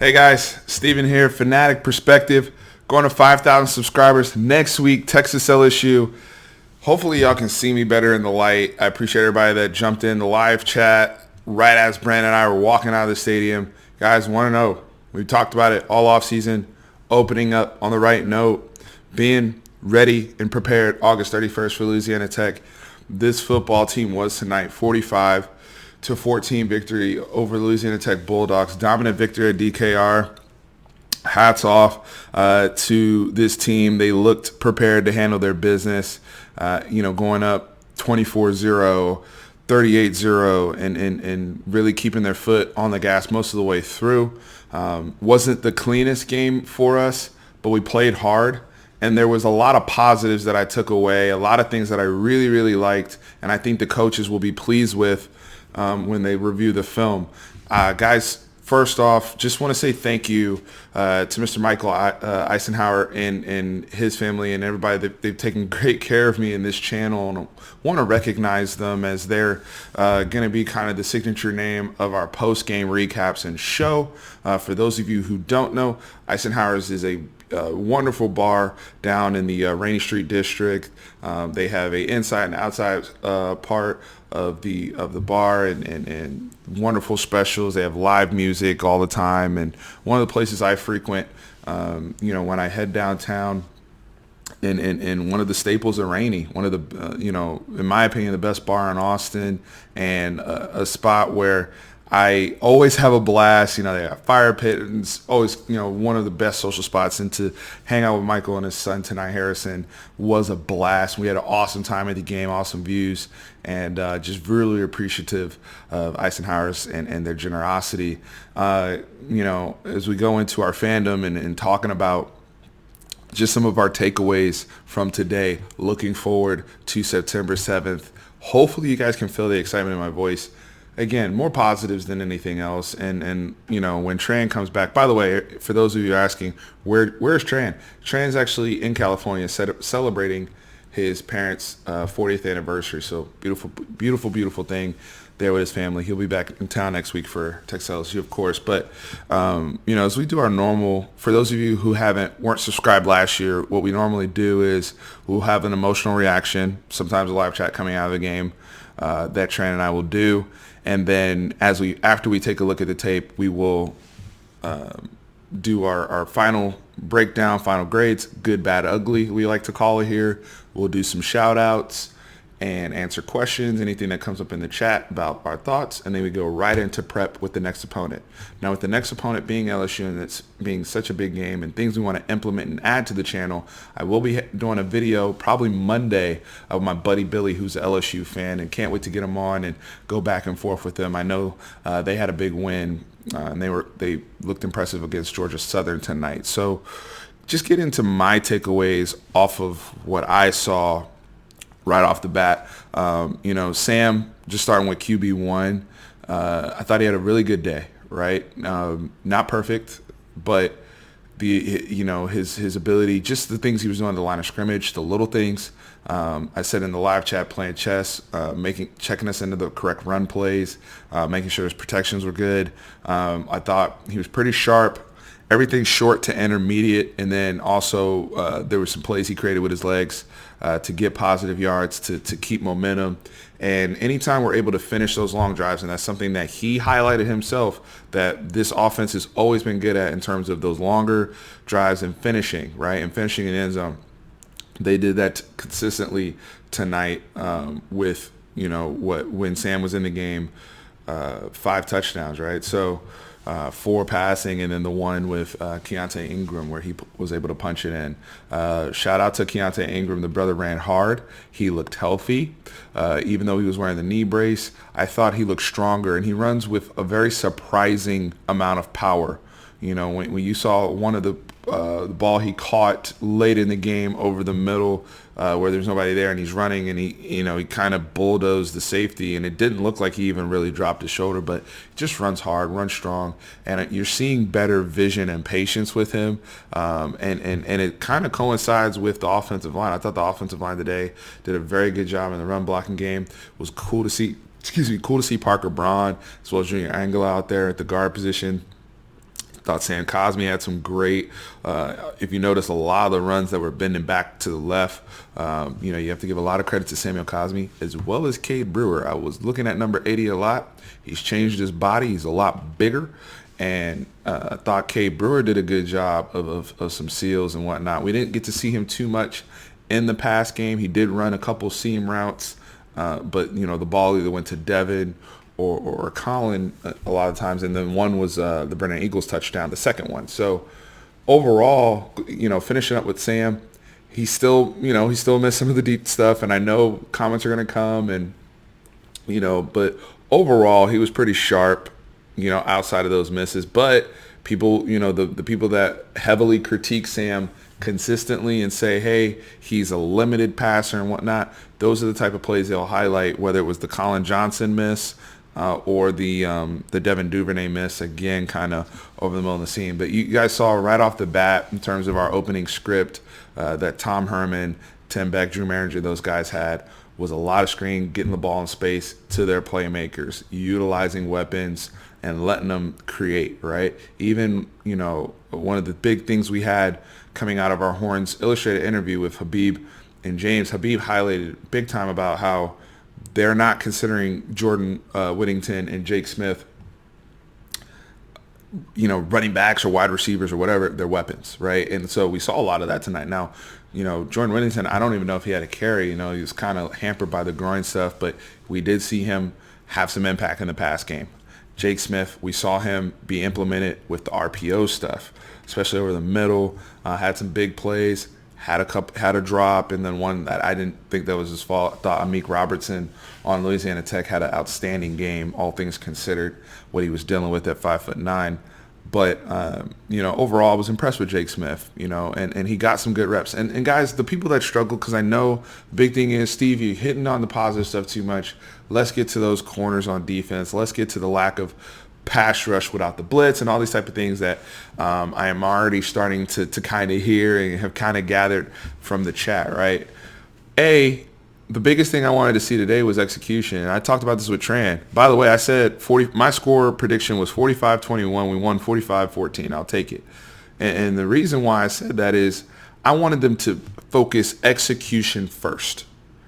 Hey guys, Steven here, Fanatic Perspective, going to 5,000 subscribers next week, Texas LSU. Hopefully y'all can see me better in the light. I appreciate everybody that jumped in the live chat right as Brandon and I were walking out of the stadium. Guys, want to know, we talked about it all off season, opening up on the right note, being ready and prepared August 31st for Louisiana Tech. This football team was tonight 45-14 victory over Louisiana Tech Bulldogs. Dominant victory at DKR. Hats off to this team. They looked prepared to handle their business, going up 24-0, 38-0, and really keeping their foot on the gas most of the way through. Wasn't the cleanest game for us, but we played hard. And there was a lot of positives that I took away, a lot of things that I really, really liked, and I think the coaches will be pleased with when they review the film. Guys, first off, just want to say thank you to Mr. Michael Eisenhower and his family and everybody. They've taken great care of me in this channel, and I want to recognize them as they're going to be kind of the signature name of our post-game recaps and show. For those of you who don't know, Eisenhower's is a wonderful bar down in the Rainy Street district. They have a inside and outside part of the bar and wonderful specials. They have live music all the time, and one of the places I frequent, when I head downtown, and one of the staples of Rainy, one of the in my opinion, the best bar in Austin, and a spot where I always have a blast. They have fire pit, and it's always, one of the best social spots. And to hang out with Michael and his son, Tanai Harrison, was a blast. We had an awesome time at the game, awesome views, and just really appreciative of Eisenhower's and their generosity. As we go into our fandom and talking about just some of our takeaways from today, looking forward to September 7th. Hopefully you guys can feel the excitement in my voice. Again, more positives than anything else. And when Tran comes back, by the way, for those of you asking, where's Tran? Tran's actually in California celebrating his parents' 40th anniversary. So beautiful, beautiful, beautiful thing there with his family. He'll be back in town next week for Texas LSU, of course. But, as we do our normal, for those of you who weren't subscribed last year, what we normally do is we'll have an emotional reaction, sometimes a live chat coming out of the game that Tran and I will do. And then after we take a look at the tape, we will do our final breakdown, final grades, good, bad, ugly, we like to call it here. We'll do some shout outs and answer questions, anything that comes up in the chat about our thoughts, and then we go right into prep with the next opponent. Now, with the next opponent being LSU, and it's being such a big game and things we want to implement and add to the channel, I will be doing a video probably Monday of my buddy Billy, who's an LSU fan, and can't wait to get him on and go back and forth with them. I know they had a big win, and they looked impressive against Georgia Southern tonight. So just get into my takeaways off of what I saw right off the bat. Sam, just starting with QB1, I thought he had a really good day, right? Not perfect, but his ability, just the things he was doing on the line of scrimmage, the little things. I said in the live chat, playing chess, checking us into the correct run plays, making sure his protections were good. I thought he was pretty sharp. Everything short to intermediate, and then also there were some plays he created with his legs to get positive yards, to keep momentum. And anytime we're able to finish those long drives, and that's something that he highlighted himself, that this offense has always been good at in terms of those longer drives and finishing, right, and finishing in the end zone. They did that consistently tonight with, when Sam was in the game, 5 touchdowns, right? So 4 passing, and then the one with Keontae Ingram where he was able to punch it in. Shout out to Keontae Ingram. The brother ran hard. He looked healthy. Even though he was wearing the knee brace, I thought he looked stronger, and he runs with a very surprising amount of power. When you saw one of the ball he caught late in the game over the middle where there's nobody there, and he's running, and he kind of bulldozed the safety, and it didn't look like he even really dropped his shoulder, but he just runs hard, runs strong, and you're seeing better vision and patience with him, and it kind of coincides with the offensive line. I thought the offensive line today did a very good job in the run blocking game. It was cool to see Parker Braun as well as Junior Angela out there at the guard position. Thought Sam Cosmi had some great, if you notice, a lot of the runs that were bending back to the left. You have to give a lot of credit to Samuel Cosmi as well as Cade Brewer. I was looking at number 80 a lot. He's changed his body. He's a lot bigger. And I thought Cade Brewer did a good job of some seals and whatnot. We didn't get to see him too much in the pass game. He did run a couple seam routes, but, the ball either went to Devin or Colin a lot of times, and then one was the Brennan Eagles touchdown, the second one. So overall, finishing up with Sam, he still missed some of the deep stuff, and I know comments are going to come, and but overall he was pretty sharp, outside of those misses. But people, the people that heavily critique Sam consistently and say, hey, he's a limited passer and whatnot, those are the type of plays they'll highlight, whether it was the Colin Johnson miss or the Devin Duvernay miss, again, kind of over the middle of the seam. But you guys saw right off the bat in terms of our opening script that Tom Herman, Tim Beck, Drew Maringer, those guys had was a lot of screen, getting the ball in space to their playmakers, utilizing weapons and letting them create, right? Even, one of the big things we had coming out of our Horns Illustrated interview with Habib and James, Habib highlighted big time about how they're not considering Jordan Whittington and Jake Smith, running backs or wide receivers or whatever, they're weapons, right? And so we saw a lot of that tonight. Now, Jordan Whittington, I don't even know if he had a carry. He was kind of hampered by the groin stuff, but we did see him have some impact in the pass game. Jake Smith, we saw him be implemented with the RPO stuff, especially over the middle. Had some big plays, had a drop, and then one that I didn't think that was his fault. I thought Amik Robertson on Louisiana Tech had an outstanding game, all things considered, what he was dealing with at 5'9". But, overall, I was impressed with Jake Smith, and he got some good reps. And guys, the people that struggle, because I know the big thing is, Steve, you're hitting on the positive stuff too much. Let's get to those corners on defense. Let's get to the lack of pass rush without the blitz and all these type of things that I am already starting to kind of hear and have kind of gathered from the chat, right? The biggest thing I wanted to see today was execution. And I talked about this with Tran. By the way, I said my score prediction was 45-21. We won 45-14. I'll take it. And the reason why I said that is I wanted them to focus execution first,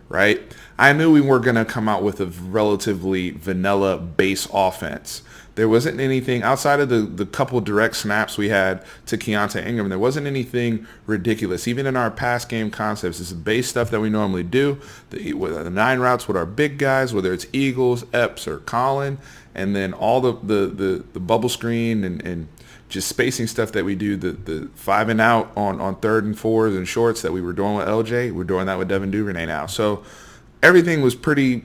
right? I knew we were going to come out with a relatively vanilla base offense. There wasn't anything outside of the couple direct snaps we had to Keontae Ingram. There wasn't anything ridiculous. Even in our pass game concepts, it's the base stuff that we normally do. The 9 routes with our big guys, whether it's Eagles, Epps, or Colin, and then all the bubble screen and just spacing stuff that we do, the 5 and out on 3rd and 4s and shorts that we were doing with LJ. We're doing that with Devin Duvernay now. So everything was pretty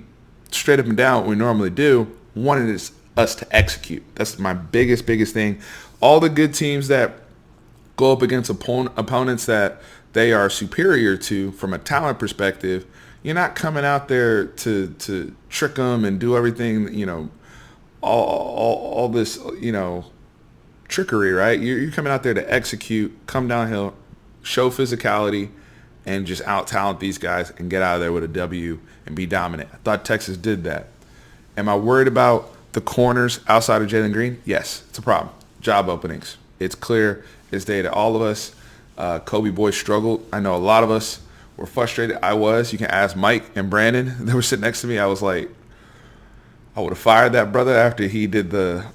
straight up and down what we normally do. Wanted us to execute. That's my biggest thing. All the good teams that go up against opponents that they are superior to from a talent perspective, you're not coming out there to trick them and do everything, all this, trickery, right? You're coming out there to execute, come downhill, show physicality, and just out-talent these guys and get out of there with a W and be dominant. I thought Texas did that. Am I worried about the corners outside of Jalen Green? Yes, it's a problem. Job openings. It's clear as day to all of us. Kobe Boy struggled. I know a lot of us were frustrated. I was. You can ask Mike and Brandon. They were sitting next to me. I was like, I would have fired that brother after he did the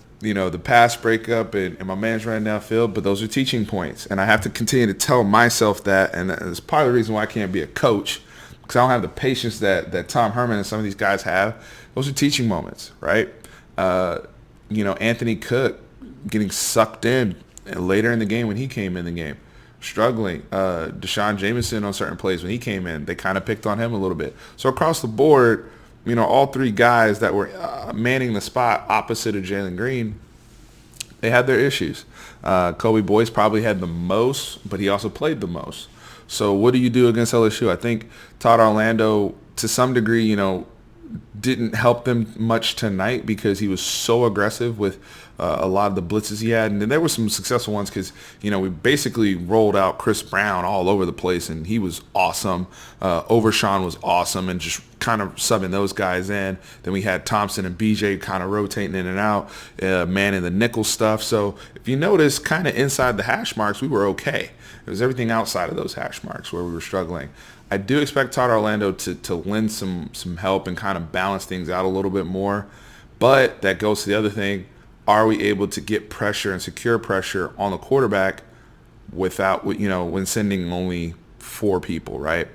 pass breakup and my man's running downfield. But those are teaching points. And I have to continue to tell myself that. And that's part of the reason why I can't be a coach, because I don't have the patience that Tom Herman and some of these guys have. Those are teaching moments, right? Anthony Cook getting sucked in later in the game when he came in the game, struggling. Deshaun Jameson on certain plays when he came in, they kind of picked on him a little bit. So across the board, all 3 guys that were manning the spot opposite of Jalen Green, they had their issues. Kobe Boyce probably had the most, but he also played the most. So what do you do against LSU? I think Todd Orlando, to some degree, didn't help them much tonight because he was so aggressive with a lot of the blitzes he had. And then there were some successful ones because, we basically rolled out Chris Brown all over the place, and he was awesome. Overshawn was awesome, and just kind of subbing those guys in. Then we had Thompson and BJ kind of rotating in and out, man in the nickel stuff. So if you notice, kind of inside the hash marks, we were okay. It was everything outside of those hash marks where we were struggling. I do expect Todd Orlando to lend some help and kind of balance things out a little bit more. But that goes to the other thing. Are we able to get pressure and secure pressure on the quarterback without, when sending only 4 people, right?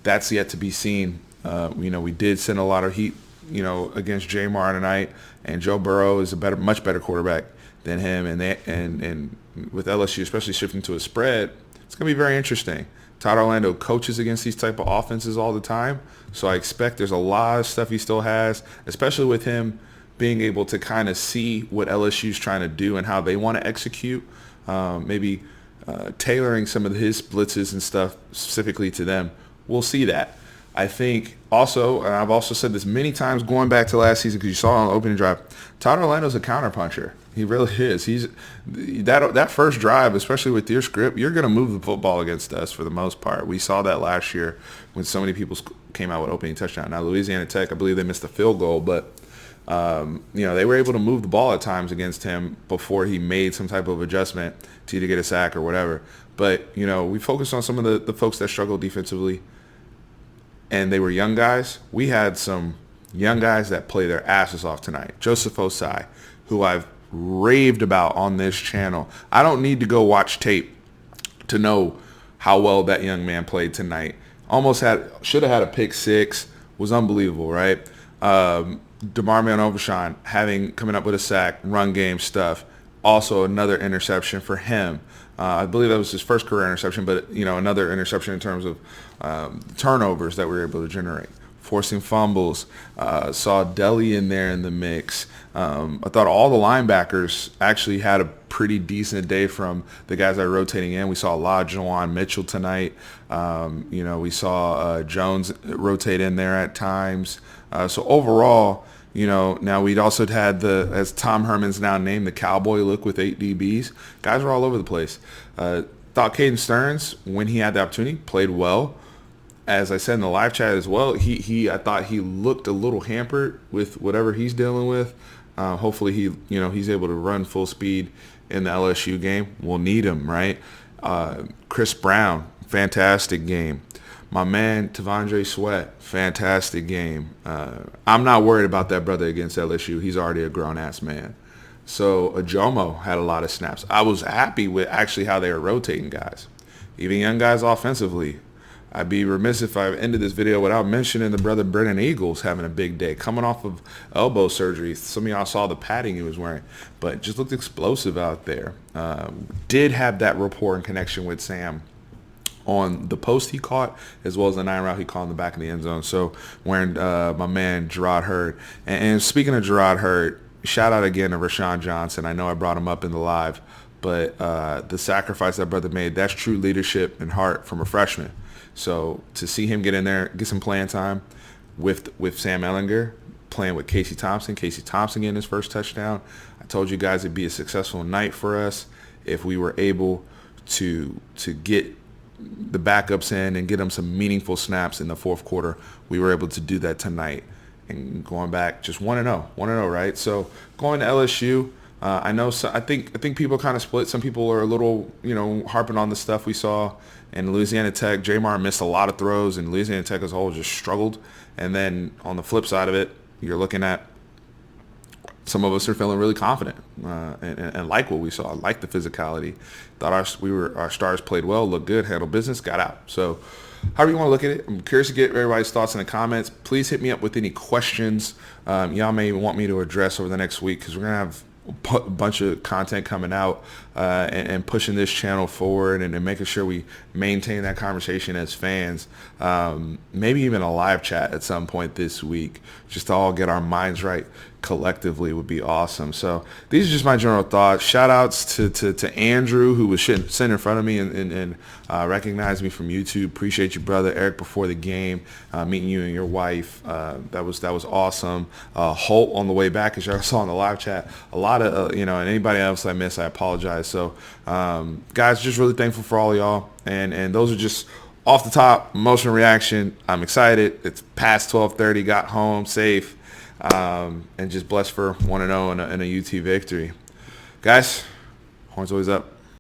That's yet to be seen. We did send a lot of heat, against Jamar tonight, and Joe Burrow is a much better quarterback than him. And with LSU, especially shifting to a spread, it's going to be very interesting. Todd Orlando coaches against these type of offenses all the time, so I expect there's a lot of stuff he still has, especially with him being able to kind of see what LSU's trying to do and how they want to execute, maybe tailoring some of his blitzes and stuff specifically to them. We'll see that. I think also, and I've also said this many times going back to last season because you saw it on the opening drive, Todd Orlando's a counterpuncher. He really is. He's that first drive, especially with your script, you're going to move the football against us for the most part. We saw that last year when so many people came out with opening touchdown. Now, Louisiana Tech, I believe they missed a field goal, but they were able to move the ball at times against him before he made some type of adjustment to either get a sack or whatever. But, we focused on some of the folks that struggled defensively, and they were young guys. We had some young guys that play their asses off tonight. Joseph Osai, who I've raved about on this channel. I don't need to go watch tape to know how well that young man played tonight. Should have had a pick 6. Was unbelievable, right? DeMarvion Overshawn coming up with a sack, run game stuff. Also another interception for him. I believe that was his first career interception, but another interception in terms of turnovers that we were able to generate. Forcing fumbles. Saw Deli in there in the mix. I thought all the linebackers actually had a pretty decent day from the guys that are rotating in. We saw a lot of Jawan Mitchell tonight. We saw Jones rotate in there at times. So overall, now we'd also had as Tom Herman's now named, the cowboy look with 8 DBs. Guys were all over the place. Thought Caden Stearns, when he had the opportunity, played well. As I said in the live chat as well, I thought he looked a little hampered with whatever he's dealing with. Hopefully he's able to run full speed in the LSU game. We'll need him, right? Chris Brown, fantastic game. My man Tavondre Sweat, fantastic game. I'm not worried about that brother against LSU. He's already a grown-ass man. So Ajomo had a lot of snaps. I was happy with actually how they were rotating guys, even young guys offensively. I'd be remiss if I ended this video without mentioning the brother Brennan Eagles having a big day, coming off of elbow surgery. Some of y'all saw the padding he was wearing, but just looked explosive out there. Did have that rapport and connection with Sam on the post he caught, as well as the 9 route he caught in the back of the end zone. So wearing my man Gerard Hurd. And speaking of Gerard Hurd, shout out again to Rashawn Johnson. I know I brought him up in the live, but the sacrifice that brother made, that's true leadership and heart from a freshman. So to see him get in there, get some playing time with Sam Ehlinger, playing with Casey Thompson getting his first touchdown. I told you guys it'd be a successful night for us if we were able to get the backups in and get them some meaningful snaps in the fourth quarter. We were able to do that tonight, and going back just 1-0, right? So going to LSU, I know. I think people kind of split. Some people are a little, harping on the stuff we saw in Louisiana Tech. Jamar missed a lot of throws, and Louisiana Tech as a whole just struggled. And then on the flip side of it, you're looking at some of us are feeling really confident and like what we saw, like the physicality. Thought our stars played well, looked good, handled business, got out. So however you want to look at it, I'm curious to get everybody's thoughts in the comments. Please hit me up with any questions y'all may want me to address over the next week, because we're going to have a bunch of content coming out and pushing this channel forward and making sure we maintain that conversation as fans. Maybe even a live chat at some point this week, just to all get our minds right. collectively would be awesome. So these are just my general thoughts. Shout outs to Andrew, who was sitting in front of me and recognized me from YouTube. Appreciate you, brother. Eric, before the game, meeting you and your wife. That was awesome. Holt on the way back, as y'all saw in the live chat. A lot of, and anybody else I missed, I apologize. So guys, just really thankful for all of y'all. And those are just off the top, emotional reaction. I'm excited. It's past 12:30, got home safe. And just blessed for 1-0 and a UT victory. Guys, Horns always up.